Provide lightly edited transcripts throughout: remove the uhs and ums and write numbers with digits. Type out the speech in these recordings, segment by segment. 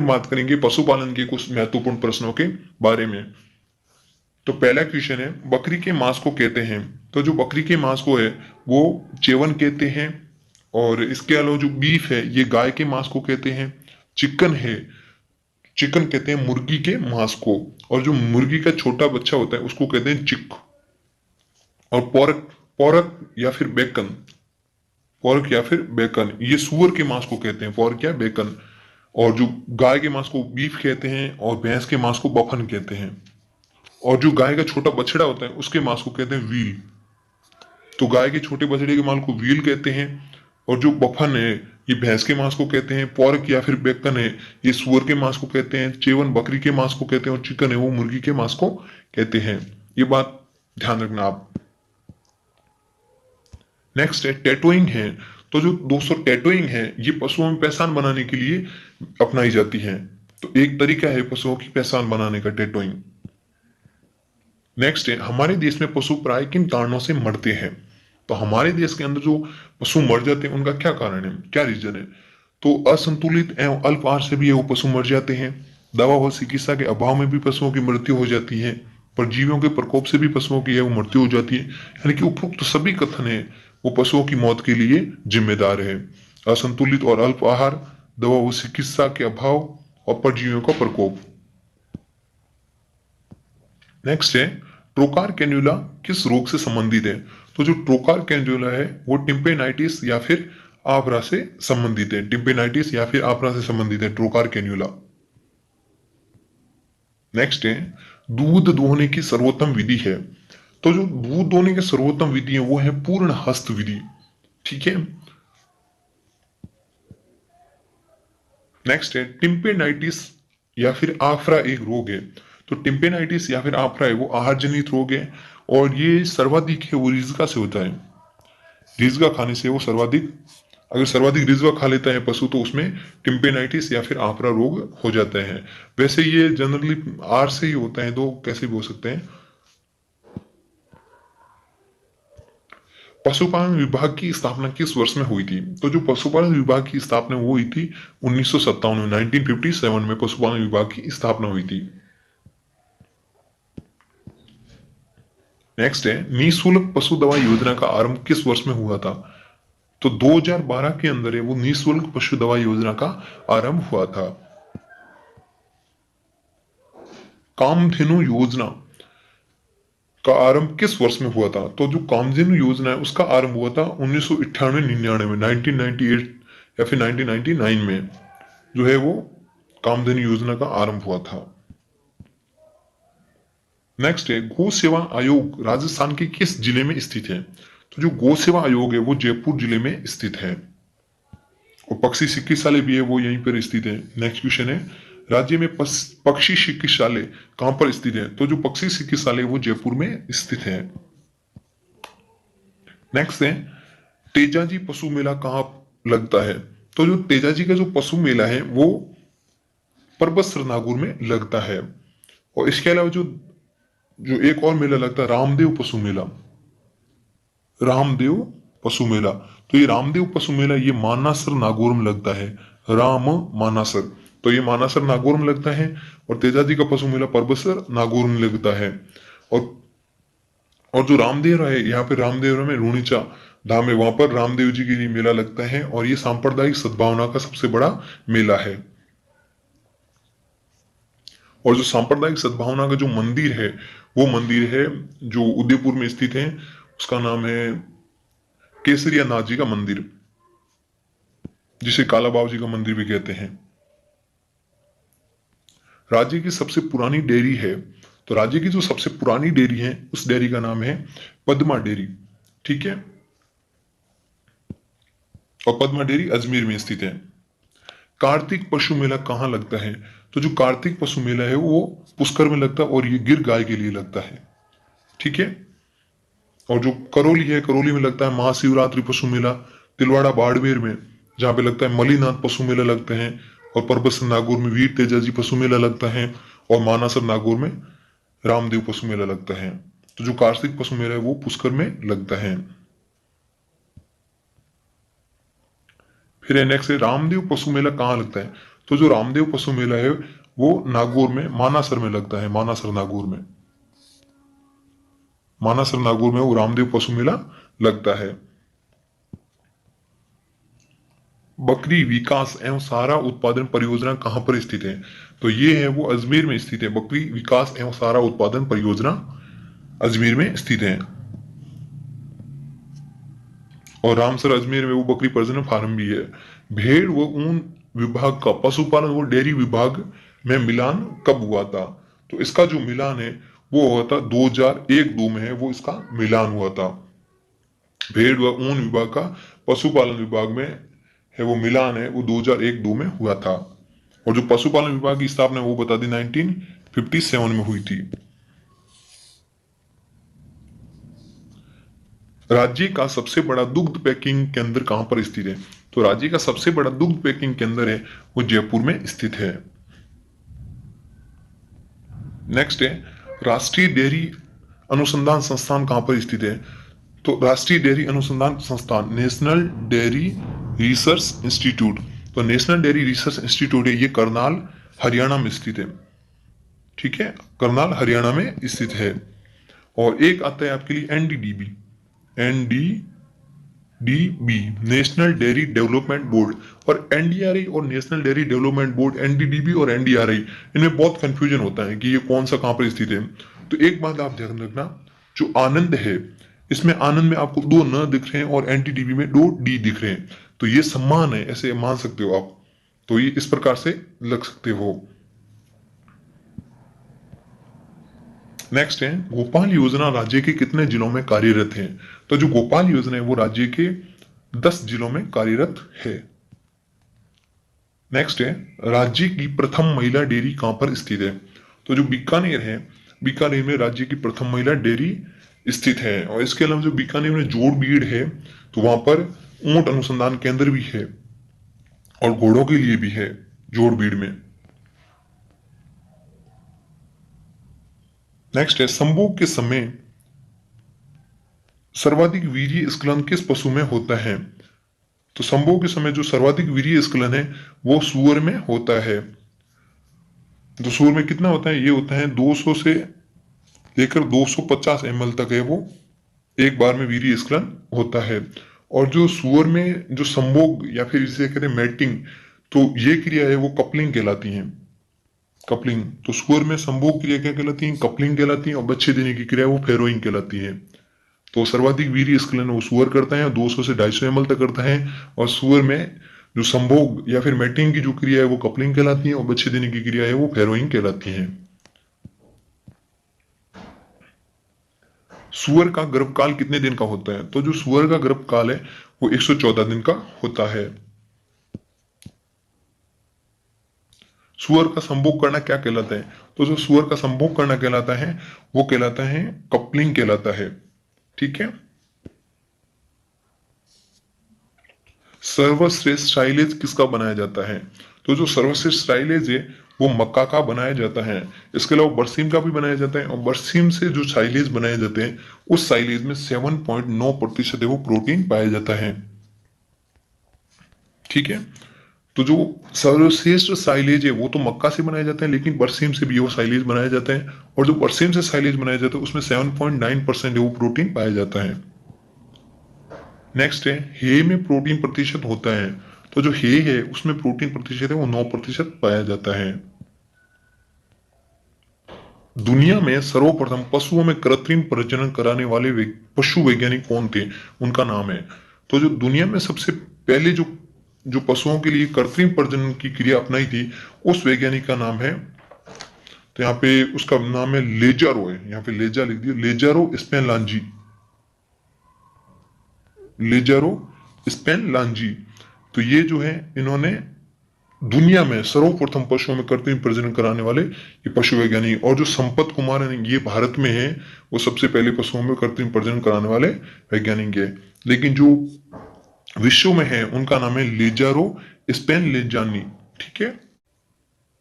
बात करेंगे पशुपालन के कुछ महत्वपूर्ण प्रश्नों के बारे में। तो पहला क्वेश्चन है, बकरी के मांस को कहते हैं? तो जो बकरी के मांस को है वो चेवन कहते हैं। और इसके अलावा जो बीफ है ये गाय के मांस को कहते हैं। चिकन है, चिकन कहते हैं मुर्गी के मांस को। और जो मुर्गी का छोटा बच्चा होता है उसको कहते हैं चिक। और पोरक, पोरक या फिर बेकन, पोर्क या फिर बेकन, ये सुअर के मांस को कहते हैं, पोर्क या बेकन। और जो गाय के मांस को बीफ कहते हैं और भैंस के मांस को बफन कहते हैं। और जो गाय का छोटा बछड़ा होता है उसके मांस को कहते हैं व्हील। तो गाय के छोटे बछड़े के मांस को व्हील कहते हैं। और जो बफन है ये भैंस के मांस को कहते हैं। पोर्क या फिर बेकन है ये सुअर के मांस को कहते हैं। चेवन बकरी के मांस को कहते हैं। और चिकन है वो मुर्गी के मांस को कहते हैं। ये बात ध्यान रखना आप। नेक्स्ट है टैटूइंग है। तो जो दोस्तों टैटूइंग है ये पशुओं में पहचान बनाने के लिए अपनाई जाती है। तो एक तरीका है पशुओं की पहचान बनाने का, टैटूइंग। नेक्स्ट है, हमारे देश में पशु प्राय किन कारणों से मरते हैं? तो हमारे देश के अंदर जो पशु मर जाते हैं उनका क्या कारण है, क्या रीजन है? तो असंतुलित एवं अल्प आहार से भी वो पशु मर जाते हैं। दवा व चिकित्सा के अभाव में भी पशुओं की मृत्यु हो जाती है। परजीवियों के प्रकोप से भी पशुओं की वो मृत्यु हो जाती है। यानी कि उपरोक्त तो सभी कथन है वो पशुओं की मौत के लिए जिम्मेदार है। असंतुलित और अल्प आहार, दवा व चिकित्सा के अभाव और परजीवियों का प्रकोप। नेक्स्ट है, ट्रोकार कैन्युला किस रोग से संबंधित है? तो जो ट्रोकार कैन्युला है वो टिम्पेनाइटिस या फिर आफरा से संबंधित है। टिम्पेनाइटिस या फिर आफरा से संबंधित है ट्रोकार कैन्युला। नेक्स्ट है, दूध दोहने की सर्वोत्तम विधि है। तो जो दूध दोहने की सर्वोत्तम विधि है वो है पूर्ण हस्त विधि। ठीक है। नेक्स्ट है, टिम्पेनाइटिस या फिर आफरा एक रोग है। तो टिम्पेनाइटिस या फिर आफरा है वो आहार जनित रोग है। और ये सर्वाधिक है वो रिज्का से होता है। रिज्का खाने से वो सर्वाधिक, अगर सर्वाधिक रिज्वा खा लेता है पशु तो उसमें टिम्पेनाइटिस या फिर आफरा रोग हो जाता है। वैसे ये जनरली आर से ही होता है, तो कैसे भी हो सकते हैं। पशुपालन विभाग की स्थापना किस वर्ष में हुई थी? तो जो पशुपालन विभाग की स्थापना वो हुई थी 1957 में, 1957 में पशुपालन विभाग की स्थापना हुई थी। नेक्स्ट है, निःशुल्क पशु दवा योजना का आरंभ किस वर्ष में हुआ था? तो 2012 के अंदर है वो निःशुल्क पशु दवा योजना का आरंभ हुआ था। कामधेनु योजना का आरंभ किस वर्ष में हुआ था? तो जो कामधेनु योजना है उसका आरंभ हुआ था 1998-99 में, 1998 या फिर 1999 में जो है वो कामधेनु योजना का आरंभ हुआ था। नेक्स्ट है, गौ सेवा आयोग राजस्थान के किस जिले में स्थित है? तो जो गौ सेवा आयोग है वो जयपुर जिले में स्थित है। और पक्षी चिकित्सालय भी है वो यहीं पर स्थित है। नेक्स्ट क्वेश्चन है, राज्य में पक्षी चिकित्सालय कहां पर स्थित है? तो जो पक्षी चिकित्सालय वो जयपुर में स्थित है। नेक्स्ट है, तेजाजी पशु मेला कहां लगता है? तो जो तेजाजी का जो पशु मेला है वो परबतसर नागौर में लगता है। और इसके अलावा जो जो एक और मेला लगता है रामदेव पशु मेला, रामदेव पशु मेला। तो ये रामदेव पशु मेला ये मानासर नागौर में लगता है। राम मानासर, तो ये मानासर नागौर में लगता है। और तेजाजी का पशु मेला परबतसर नागौर में लगता है। और जो रामदेव है यहाँ पे रामदेव में रूणीचा धाम है, वहां पर रामदेव जी के लिए मेला लगता है। और ये सांप्रदायिक सद्भावना का सबसे बड़ा मेला है। और जो सांप्रदायिक सद्भावना का जो मंदिर है वो मंदिर है जो उदयपुर में स्थित है, उसका नाम है केसरिया नाथ जी का मंदिर, जिसे काला बाबू जी का मंदिर भी कहते हैं। राज्य की सबसे पुरानी डेयरी है। तो राज्य की जो सबसे पुरानी डेयरी है उस डेयरी का नाम है पद्मा डेयरी। ठीक है। और पद्मा डेयरी अजमेर में स्थित है। कार्तिक पशु मेला कहां लगता है? तो जो कार्तिक पशु मेला है वो पुष्कर में लगता है और ये गिर गाय के लिए लगता है। ठीक है। और जो करौली है, करौली में लगता है महाशिवरात्रि पशु मेला। तिलवाड़ा बाड़मेर में जहां पे लगता है मलीनाथ पशु मेला लगता है। और परबतसर नागौर में वीर तेजाजी पशु मेला लगता है। और मानासर नागौर में रामदेव पशु मेला लगता है। तो जो कार्तिक पशु मेला है वो पुष्कर में लगता है। फिर नेक्स्ट है, रामदेव पशु मेला कहां लगता है? तो जो रामदेव पशु मेला है वो नागौर में मानासर में लगता है, मानासर नागौर में, मानासर नागौर में वो रामदेव पशु मेला लगता है। बकरी विकास एवं सारा उत्पादन परियोजना कहां पर स्थित है? तो ये है वो अजमेर में स्थित है। बकरी विकास एवं सारा उत्पादन परियोजना अजमेर में स्थित है। और रामसर अजमेर में वो बकरी प्रजनन फार्म भी है। भेड़ व ऊन विभाग का पशुपालन व डेयरी विभाग में मिलान कब हुआ था? तो इसका जो मिलान है वो हुआ था 2001-2 में है वो इसका मिलान हुआ था। भेड़ व ऊन विभाग का पशुपालन विभाग में है वो मिलान है वो 2001-2 में हुआ था। और जो पशुपालन विभाग की स्थापना वो बता दी 1957 में हुई थी। राज्य का सबसे बड़ा दुग्ध पैकिंग केंद्र कहां पर स्थित है? तो राज्य का सबसे बड़ा दुग्ध पैकिंग केंद्र है वो जयपुर में स्थित है। नेक्स्ट है राष्ट्रीय डेयरी अनुसंधान संस्थान कहां पर स्थित है? तो राष्ट्रीय डेयरी अनुसंधान संस्थान नेशनल डेयरी रिसर्च इंस्टीट्यूट, तो नेशनल डेयरी रिसर्च इंस्टीट्यूट है ये करनाल हरियाणा में स्थित है। ठीक है, करनाल हरियाणा में स्थित है। और एक आता है आपके लिए NDDB, NDDB national dairy development board. और एनडीआरआई और national dairy development board, NDDB और एनडीआरआई, इनमें बहुत कंफ्यूजन होता है कि ये कौन सा कहां पर स्थित है। तो एक बात आप ध्यान रखना, जो आनंद है इसमें आनंद में आपको 2 न दिख रहे हैं और एनडीडीबी में 2 डी दिख रहे हैं, तो ये सम्मान है, ऐसे मान सकते हो आप। तो ये इस प्रकार से लग सकते हो। नेक्स्ट है गोपाल योजना राज्य के कितने जिलों में कार्यरत है? तो जो गोपाल योजना है वो राज्य के 10 जिलों में कार्यरत है। नेक्स्ट है राज्य की प्रथम महिला डेयरी कहां पर स्थित है? तो जो बीकानेर है, बीकानेर में राज्य की प्रथम महिला डेयरी स्थित है। और इसके अलावा जो बीकानेर में जोड़बीड़ है तो वहां पर ऊंट अनुसंधान केंद्र भी है और घोड़ों के लिए भी है जोड़बीड़ में। नेक्स्ट है संभोग के समय सर्वाधिक वीर्य स्खलन किस पशु में होता है? तो संभोग के समय जो सर्वाधिक वीर्य स्खलन है वो सूअर में होता है। तो सूअर में कितना होता है? ये होता है 200 से लेकर 250 ml तक है वो एक बार में वीर्य स्खलन होता है। और जो सूअर में जो संभोग या फिर जिसे कहते हैं मैटिंग, तो ये क्रिया है वो कपलिंग कहलाती है। कपलिंग, तो सूअर में संभोग क्रिया क्या कहलाती है? कपलिंग कहलाती है। और बच्चे देने की क्रिया वो फेरोइंग कहलाती है। तो सर्वाधिक वीर्य स्खलन वो सूअर करता है, 200 से 250 ml तक करता है। और सूअर में जो संभोग या फिर मैटिंग की जो क्रिया है वो कपलिंग कहलाती है और बच्चे देने की क्रिया है वो फेरोइंग कहलाती है। सूअर का गर्भकाल कितने दिन का होता है? तो जो सूअर का गर्भकाल है वो 114 दिन का होता है। सूअर का संभोग करना क्या कहलाता है? तो जो सूअर का संभोग करना कहलाता है वो कहलाता है कपलिंग कहलाता है। ठीक है। सर्वश्रेष्ठ साइलेज किसका बनाया जाता है? तो जो सर्वश्रेष्ठ साइलेज है वो मक्का का बनाया जाता है। इसके अलावा बरसीम का भी बनाया जाता है। और बरसीम से जो साइलेज बनाए जाते हैं उस साइलेज में 7.9% है वो प्रोटीन पाया जाता है। ठीक है। तो जो सर्वश्रेष्ठ साइलेज है वो तो मक्का से बनाया जाता है, लेकिन बरसीम से भी वो साइलेज बनाया जाता है। और जो बरसीम से साइलेज बनाया जाता है उसमें 7.9% है वो प्रोटीन पाया जाता है। नेक्स्ट है हे में प्रोटीन प्रतिशत होता है। तो जो हे है उसमें प्रोटीन प्रतिशत है वो 9% पाया जाता है। दुनिया में सर्वप्रथम पशुओं में कृत्रिम प्रजनन कराने वाले पशु वैज्ञानिक कौन थे? उनका नाम है। तो जो दुनिया में सबसे पहले जो पशुओं के लिए कृत्रिम प्रजनन की क्रिया अपनाई थी उस वैज्ञानिक का नाम है, तो यहाँ पे उसका नाम है लेजारो है। यहाँ पे लेजा लिख दिया, लेजारो स्पेनलांजी, लेजारो स्पेनलांजी। तो ये जो है इन्होंने दुनिया में सर्वप्रथम पशुओं में कृत्रिम प्रजनन कराने वाले ये पशु वैज्ञानिक। और जो संपत कुमार है ये भारत में है, वो सबसे पहले पशुओं में कृत्रिम प्रजनन कराने वाले वैज्ञानिक है। लेकिन जो विश्व में है उनका नाम है लेजारो स्पेनलांजी। ठीक है।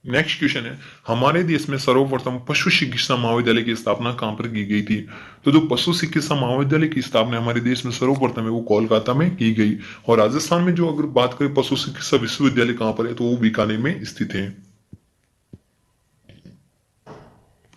नेक्स्ट क्वेश्चन है, हमारे देश में सर्वप्रथम पशु चिकित्सा महाविद्यालय की स्थापना कहां पर की गई थी? तो जो पशु चिकित्सा महाविद्यालय की स्थापना हमारे देश में सर्वप्रथम है वो कोलकाता में की गई। और राजस्थान में जो अगर बात करें पशु चिकित्सा विश्वविद्यालय कहां पर है, तो वो बीकानेर में स्थित है।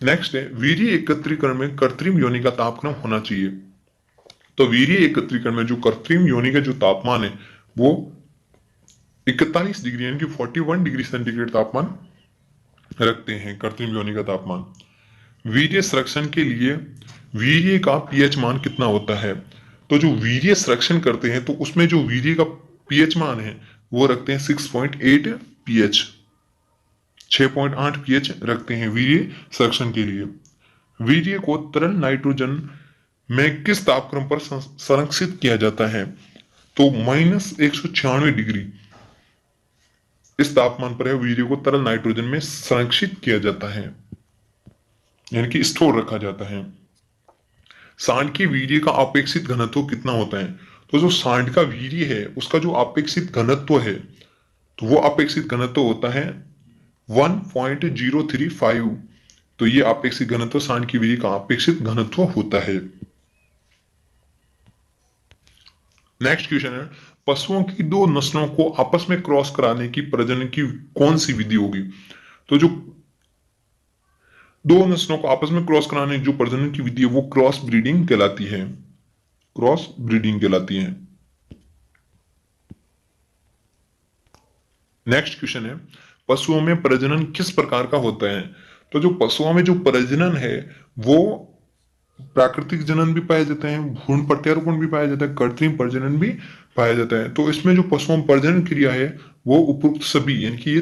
नेक्स्ट है, वीर्य एकत्रीकरण में कृत्रिम योनि का तापक्रम होना चाहिए। तो वीर्य एकत्रीकरण में जो कृत्रिम योनि का जो तापमान है वो 41 डिग्री यानी कि 41 डिग्री सेंटीग्रेड तापमान रखते हैं, कृत्रिम योनि का तापमान। वीर्य संरक्षण के लिए वीर्य का पीएच मान कितना होता है? तो जो वीर्य संरक्षण करते हैं तो उसमें जो वीर्य का पीएच मान है वो रखते हैं 6.8 पीएच, 6.8 पीएच रखते हैं वीर्य संरक्षण के लिए। वीर्य को तरल नाइट्रोजन में किस तापक्रम पर संरक्षित किया जाता है? तो -196 डिग्री इस तापमान पर है वीर्य को तरल नाइट्रोजन में संरक्षित किया जाता है, यानी कि स्टोर रखा जाता है। सांड के वीर्य का अपेक्षित घनत्व कितना होता है? तो जो सांड का वीर्य है उसका जो अपेक्षित घनत्व है तो वो अपेक्षित घनत्व होता है 1.035। तो ये अपेक्षित घनत्व सांड की वीर्य का अपेक्षित घनत्व होता है। नेक्स्ट क्वेश्चन है, पशुओं की दो नस्लों को आपस में क्रॉस कराने की प्रजनन की कौन सी विधि होगी? तो जो दो नस्लों को आपस में क्रॉस कराने जो प्रजनन की विधि है वो क्रॉस ब्रीडिंग कहलाती है, क्रॉस ब्रीडिंग कहलाती है। नेक्स्ट क्वेश्चन है, पशुओं में प्रजनन किस प्रकार का होता है? तो जो पशुओं में जो प्रजनन है वो प्राकृतिक जनन भी पाया जाता है, भ्रूण प्रत्यारोपण भी पाया जाता है, कृत्रिम प्रजनन भी पाया जाता है। तो इसमें जो पशुओं में प्रजनन क्रिया है वो उपरोक्त सभी यानी कि ये